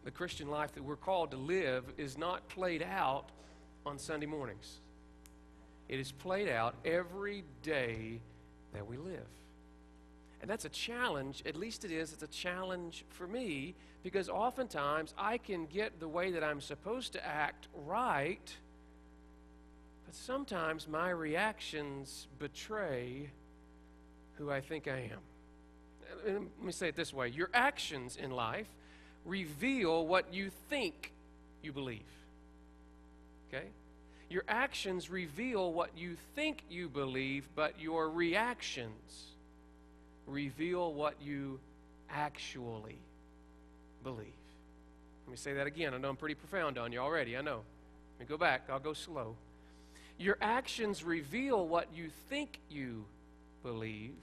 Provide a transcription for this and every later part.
the Christian life that we're called to live is not played out on Sunday mornings. It is played out every day that we live. And that's a challenge, at least it is, it's a challenge for me, because oftentimes I can get the way that I'm supposed to act right, but sometimes my reactions betray who I think I am. Let me say it this way. Your actions in life reveal what you think you believe. Okay? Your actions reveal what you think you believe, but your reactions reveal what you actually believe. Let me say that again. I know I'm pretty profound on you already. I know. Let me go back. I'll go slow. Your actions reveal what you think you believe.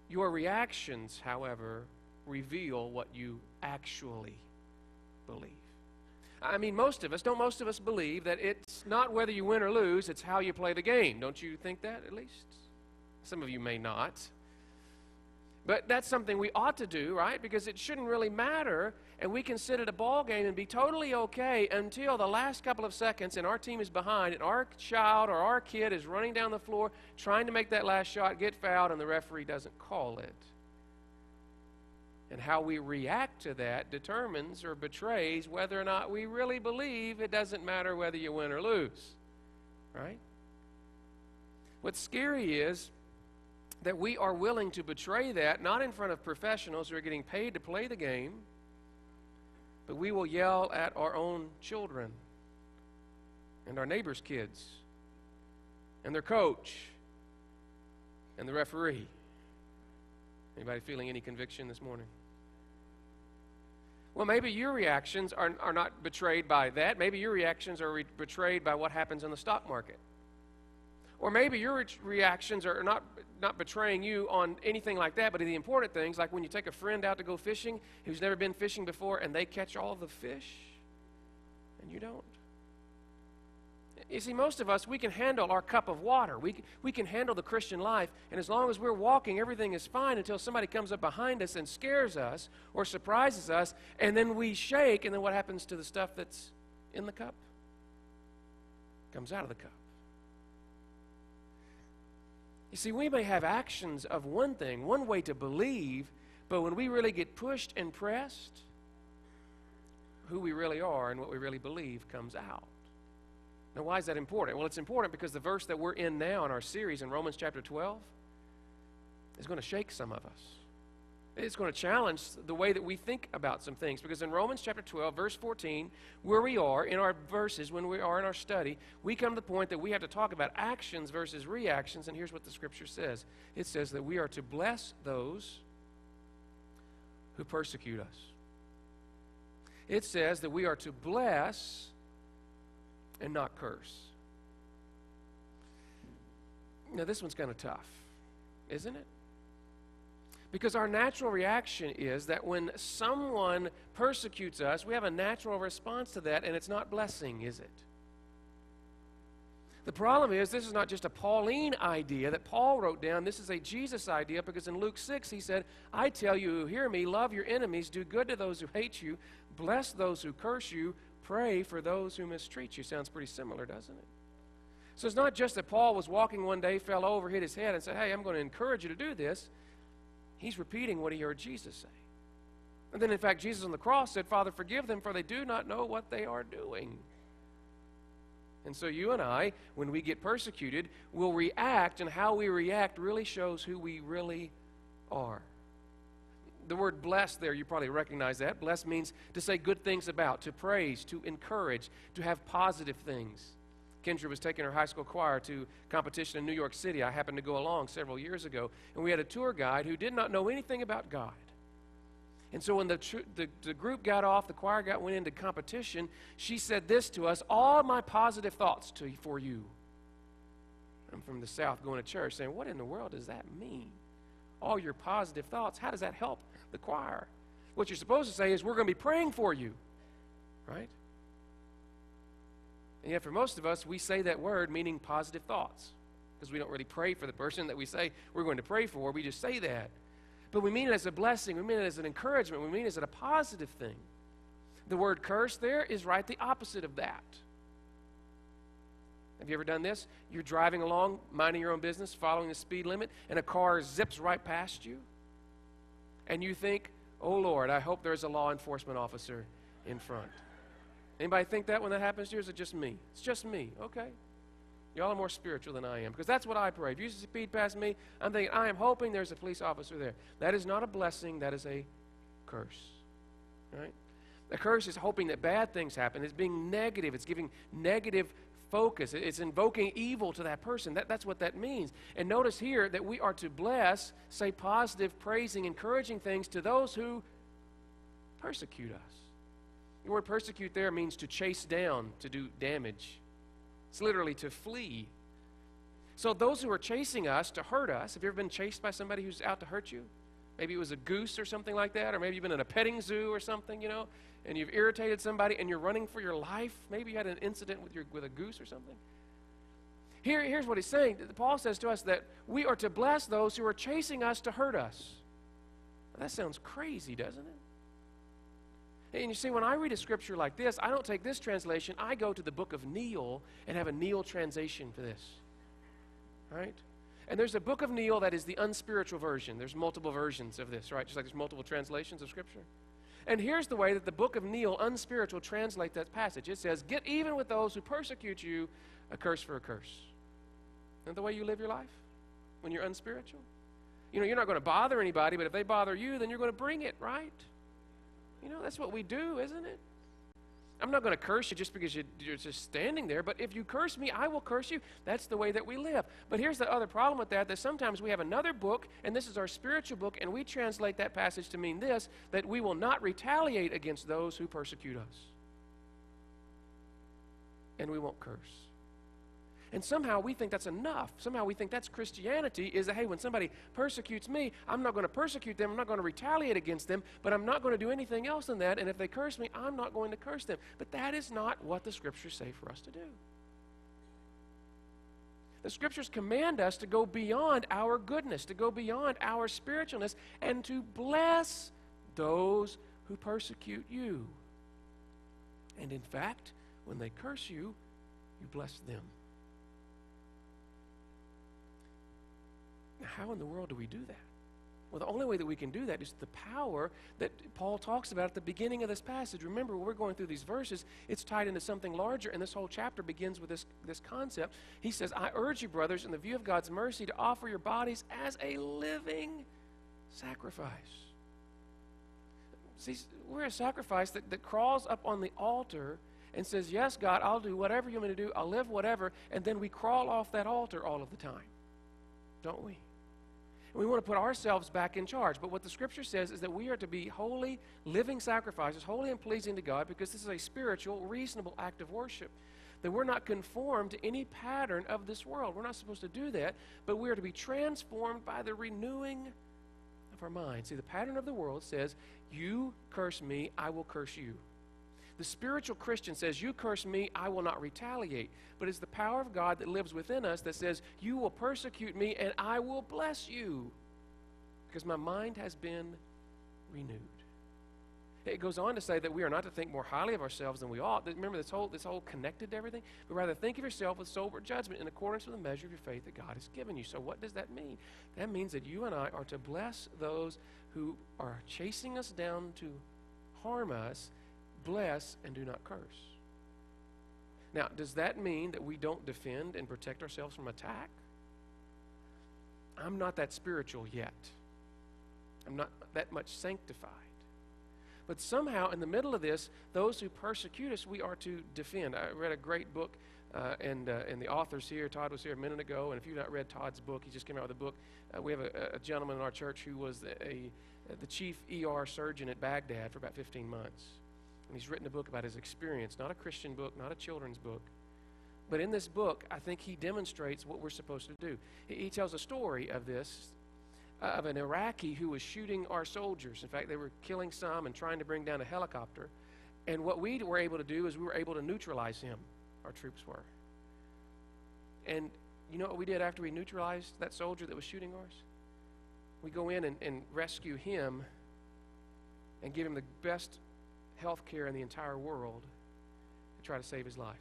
Your reactions, however, reveal what you actually believe. I mean, most of us believe that it's not whether you win or lose, it's how you play the game. Don't you think that, at least? Some of you may not. But that's something we ought to do, right? Because it shouldn't really matter, and we can sit at a ball game and be totally okay until the last couple of seconds and our team is behind and our child or our kid is running down the floor trying to make that last shot, get fouled, and the referee doesn't call it. And how we react to that determines or betrays whether or not we really believe it doesn't matter whether you win or lose, right? What's scary is that we are willing to betray that, not in front of professionals who are getting paid to play the game, but we will yell at our own children and our neighbors' kids and their coach and the referee. Anybody feeling any conviction this morning? Well, maybe your reactions are not betrayed by that. Maybe your reactions are betrayed by what happens in the stock market. Or maybe your reactions are not betraying you on anything like that, but the important things, like when you take a friend out to go fishing who's never been fishing before and they catch all the fish and you don't. You see, most of us, we can handle our cup of water. We can handle the Christian life, and as long as we're walking, everything is fine until somebody comes up behind us and scares us or surprises us, and then we shake, and then what happens to the stuff that's in the cup? Comes out of the cup. You see, we may have actions of one thing, one way to believe, but when we really get pushed and pressed, who we really are and what we really believe comes out. Now, why is that important? Well, it's important because the verse that we're in now in our series in Romans chapter 12 is going to shake some of us. It's going to challenge the way that we think about some things, because in Romans chapter 12, verse 14, where we are in our verses, when we are in our study, we come to the point that we have to talk about actions versus reactions, and here's what the Scripture says. It says that we are to bless those who persecute us. It says that we are to bless and not curse. Now, this one's kind of tough, isn't it? Because our natural reaction is that when someone persecutes us, we have a natural response to that, and it's not blessing, is it? The problem is, this is not just a Pauline idea that Paul wrote down. This is a Jesus idea, because in Luke 6, he said, I tell you who hear me, love your enemies, do good to those who hate you, bless those who curse you, pray for those who mistreat you. Sounds pretty similar, doesn't it? So it's not just that Paul was walking one day, fell over, hit his head, and said, hey, I'm going to encourage you to do this. He's repeating what he heard Jesus say. And then, in fact, Jesus on the cross said, Father, forgive them, for they do not know what they are doing. And so you and I, when we get persecuted, will react, and how we react really shows who we really are. The word bless there, you probably recognize that. Bless means to say good things about, to praise, to encourage, to have positive things. Kendra was taking her high school choir to competition in New York City. I happened to go along several years ago, and we had a tour guide who did not know anything about God. And so when the group got off, the choir went into competition, she said this to us, all my positive thoughts for you. I'm from the South going to church saying, what in the world does that mean? All your positive thoughts, how does that help the choir? What you're supposed to say is, we're going to be praying for you, right? And yet for most of us, we say that word meaning positive thoughts, because we don't really pray for the person that we say we're going to pray for. We just say that. But we mean it as a blessing. We mean it as an encouragement. We mean it as a positive thing. The word curse there is right the opposite of that. Have you ever done this? You're driving along, minding your own business, following the speed limit, and a car zips right past you. And you think, oh, Lord, I hope there's a law enforcement officer in front. Anybody think that when that happens to you? Or is it just me? It's just me. Okay. Y'all are more spiritual than I am, because that's what I pray. If you speed past me, I'm thinking, I am hoping there's a police officer there. That is not a blessing. That is a curse. Right? A curse is hoping that bad things happen. It's being negative. It's giving negative focus. It's invoking evil to that person. That's what that means. And notice here that we are to bless, say positive, praising, encouraging things to those who persecute us. The word persecute there means to chase down, to do damage. It's literally to flee. So those who are chasing us to hurt us, have you ever been chased by somebody who's out to hurt you? Maybe it was a goose or something like that, or maybe you've been in a petting zoo or something, and you've irritated somebody and you're running for your life. Maybe you had an incident with a goose or something. Here's what he's saying. Paul says to us that we are to bless those who are chasing us to hurt us. That sounds crazy, doesn't it? And you see, when I read a scripture like this, I don't take this translation. I go to the book of Neil and have a Neil translation for this. Right? And there's a book of Neil that is the unspiritual version. There's multiple versions of this, right? Just like there's multiple translations of scripture. And here's the way that the book of Neil, unspiritual, translates that passage. It says, get even with those who persecute you, a curse for a curse. Isn't that the way you live your life when you're unspiritual? You're not going to bother anybody, but if they bother you, then you're going to bring it, right? That's what we do, isn't it? I'm not going to curse you just because you're just standing there, but if you curse me, I will curse you. That's the way that we live. But here's the other problem with that sometimes we have another book, and this is our spiritual book, and we translate that passage to mean this, that we will not retaliate against those who persecute us. And we won't curse. And somehow we think that's enough. Somehow we think that's Christianity, is that, hey, when somebody persecutes me, I'm not going to persecute them, I'm not going to retaliate against them, but I'm not going to do anything else than that, and if they curse me, I'm not going to curse them. But that is not what the Scriptures say for us to do. The Scriptures command us to go beyond our goodness, to go beyond our spiritualness, and to bless those who persecute you. And in fact, when they curse you, you bless them. How in the world do we do that? Well, the only way that we can do that is the power that Paul talks about at the beginning of this passage. Remember, when we're going through these verses, it's tied into something larger, and this whole chapter begins with this concept. He says, I urge you, brothers, in the view of God's mercy, to offer your bodies as a living sacrifice. See, we're a sacrifice that crawls up on the altar and says, yes, God, I'll do whatever you want me to do, I'll live whatever, and then we crawl off that altar all of the time, don't we? We want to put ourselves back in charge. But what the Scripture says is that we are to be holy, living sacrifices, holy and pleasing to God, because this is a spiritual, reasonable act of worship. That we're not conformed to any pattern of this world. We're not supposed to do that, but we are to be transformed by the renewing of our mind. See, the pattern of the world says, you curse me, I will curse you. The spiritual Christian says, you curse me, I will not retaliate. But it's the power of God that lives within us that says, you will persecute me and I will bless you. Because my mind has been renewed. It goes on to say that we are not to think more highly of ourselves than we ought. Remember, this whole connected to everything? But rather think of yourself with sober judgment in accordance with the measure of your faith that God has given you. So what does that mean? That means that you and I are to bless those who are chasing us down to harm us, bless and do not curse. Now, does that mean that we don't defend and protect ourselves from attack? I'm not that spiritual yet. I'm not that much sanctified. But somehow, in the middle of this, those who persecute us, we are to defend. I read a great book, and the author's here. Todd was here a minute ago, and if you've not read Todd's book, he just came out with a book. We have a gentleman in our church who was the chief ER surgeon at Baghdad for about 15 months. And he's written a book about his experience, not a Christian book, not a children's book. But in this book, I think he demonstrates what we're supposed to do. He tells a story of this, of an Iraqi who was shooting our soldiers. In fact, they were killing some and trying to bring down a helicopter. And what we were able to do is we were able to neutralize him, our troops were. And you know what we did after we neutralized that soldier that was shooting ours? We go in and rescue him and give him the best health care in the entire world to try to save his life.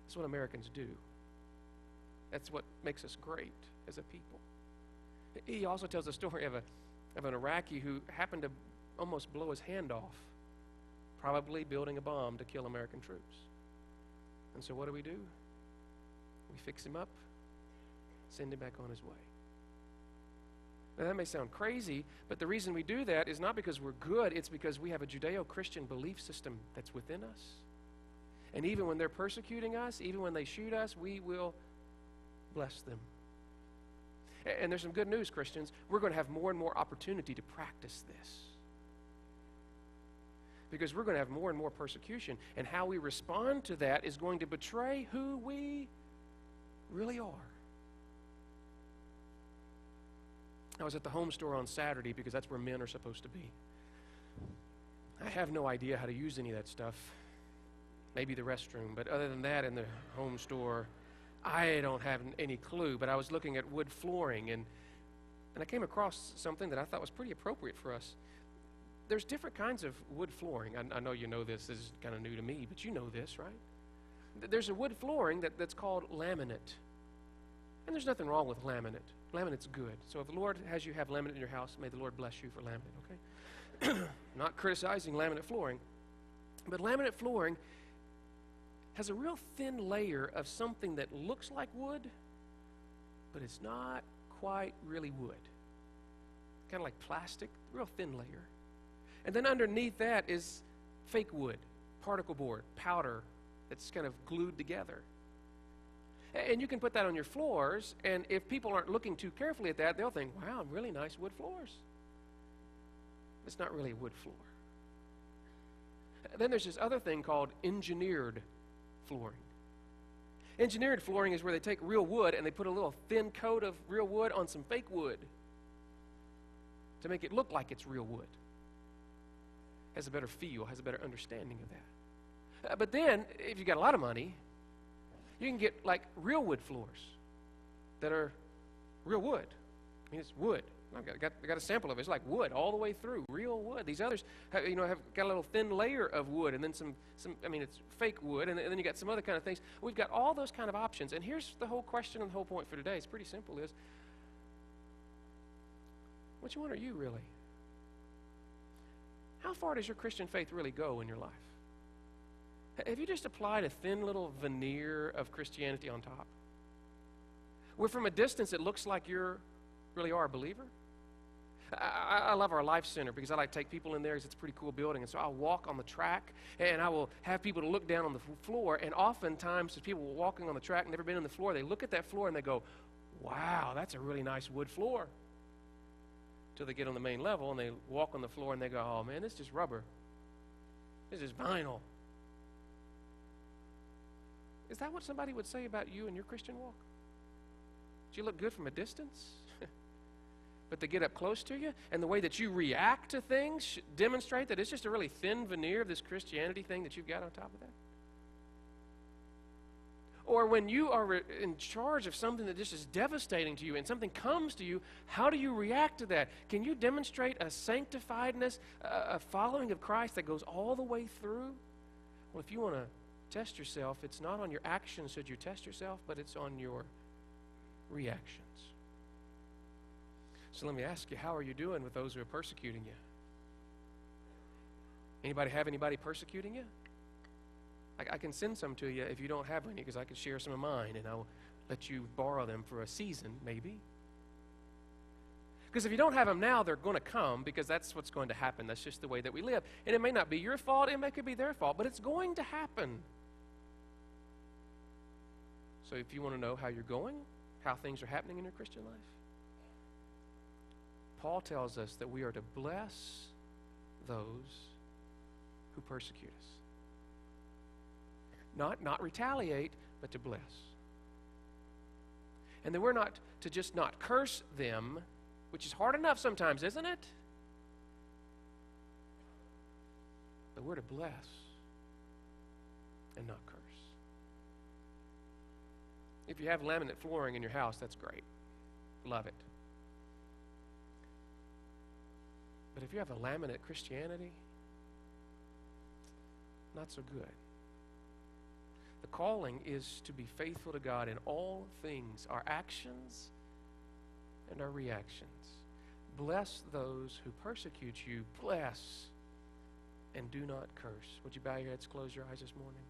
That's what Americans do. That's what makes us great as a people. He also tells a story of an Iraqi who happened to almost blow his hand off, probably building a bomb to kill American troops. And so what do? We fix him up, send him back on his way. Now that may sound crazy, but the reason we do that is not because we're good, it's because we have a Judeo-Christian belief system that's within us. And even when they're persecuting us, even when they shoot us, we will bless them. And there's some good news, Christians. We're going to have more and more opportunity to practice this. Because we're going to have more and more persecution. And how we respond to that is going to betray who we really are. I was at the home store on Saturday because that's where men are supposed to be. I have no idea how to use any of that stuff. Maybe the restroom, but other than that, in the home store, I don't have any clue. But I was looking at wood flooring, and I came across something that I thought was pretty appropriate for us. There's different kinds of wood flooring. I know you know this is kind of new to me, but you know this, right? There's a wood flooring that's called laminate. And there's nothing wrong with laminate. Laminate's good. So if the Lord has you have laminate in your house, may the Lord bless you for laminate, okay? Not criticizing laminate flooring, but laminate flooring has a real thin layer of something that looks like wood, but it's not quite really wood. Kind of like plastic, real thin layer. And then underneath that is fake wood, particle board, powder that's kind of glued together. And you can put that on your floors, and if people aren't looking too carefully at that, they'll think, wow, really nice wood floors. It's not really a wood floor. Then there's this other thing called engineered flooring. Engineered flooring is where they take real wood and they put a little thin coat of real wood on some fake wood to make it look like it's real wood. Has a better feel, has a better understanding of that. But then, if you got a lot of money, you can get like real wood floors that are real wood. I mean, it's wood. I got a sample of it. It's like wood all the way through, real wood. These others, have got a little thin layer of wood, and then some. I mean, it's fake wood, and then you got some other kind of things. We've got all those kind of options. And here's the whole question and the whole point for today. It's pretty simple: is which one are you really? How far does your Christian faith really go in your life? Have you just applied a thin little veneer of Christianity on top? Where from a distance it looks like you really are a believer? I love our Life Center because I like to take people in there because it's a pretty cool building. And so I'll walk on the track and I will have people to look down on the floor. And oftentimes, as people walking on the track, never been on the floor, they look at that floor and they go, wow, that's a really nice wood floor. Till they get on the main level and they walk on the floor and they go, oh man, this is just rubber. This is vinyl. Is that what somebody would say about you in your Christian walk? Do you look good from a distance? But they get up close to you, and the way that you react to things demonstrate that it's just a really thin veneer of this Christianity thing that you've got on top of that. Or when you are in charge of something that just is devastating to you and something comes to you, how do you react to that? Can you demonstrate a sanctifiedness, a following of Christ that goes all the way through? Well, if you want to test yourself, it's not on your actions should you test yourself, but it's on your reactions. So let me ask you, how are you doing with those who are persecuting you? Anybody have anybody persecuting you? I can send some to you if you don't have any, because I can share some of mine, and I'll let you borrow them for a season, maybe. Because if you don't have them now, they're going to come, because that's what's going to happen. That's just the way that we live. And it may not be your fault, it could be their fault, but it's going to happen. So if you want to know how you're going, how things are happening in your Christian life, Paul tells us that we are to bless those who persecute us. Not retaliate, but to bless. And then we're not to just not curse them, which is hard enough sometimes, isn't it? But we're to bless and not curse. If you have laminate flooring in your house, that's great. Love it. But if you have a laminate Christianity, not so good. The calling is to be faithful to God in all things, our actions and our reactions. Bless those who persecute you. Bless and do not curse. Would you bow your heads, close your eyes this morning?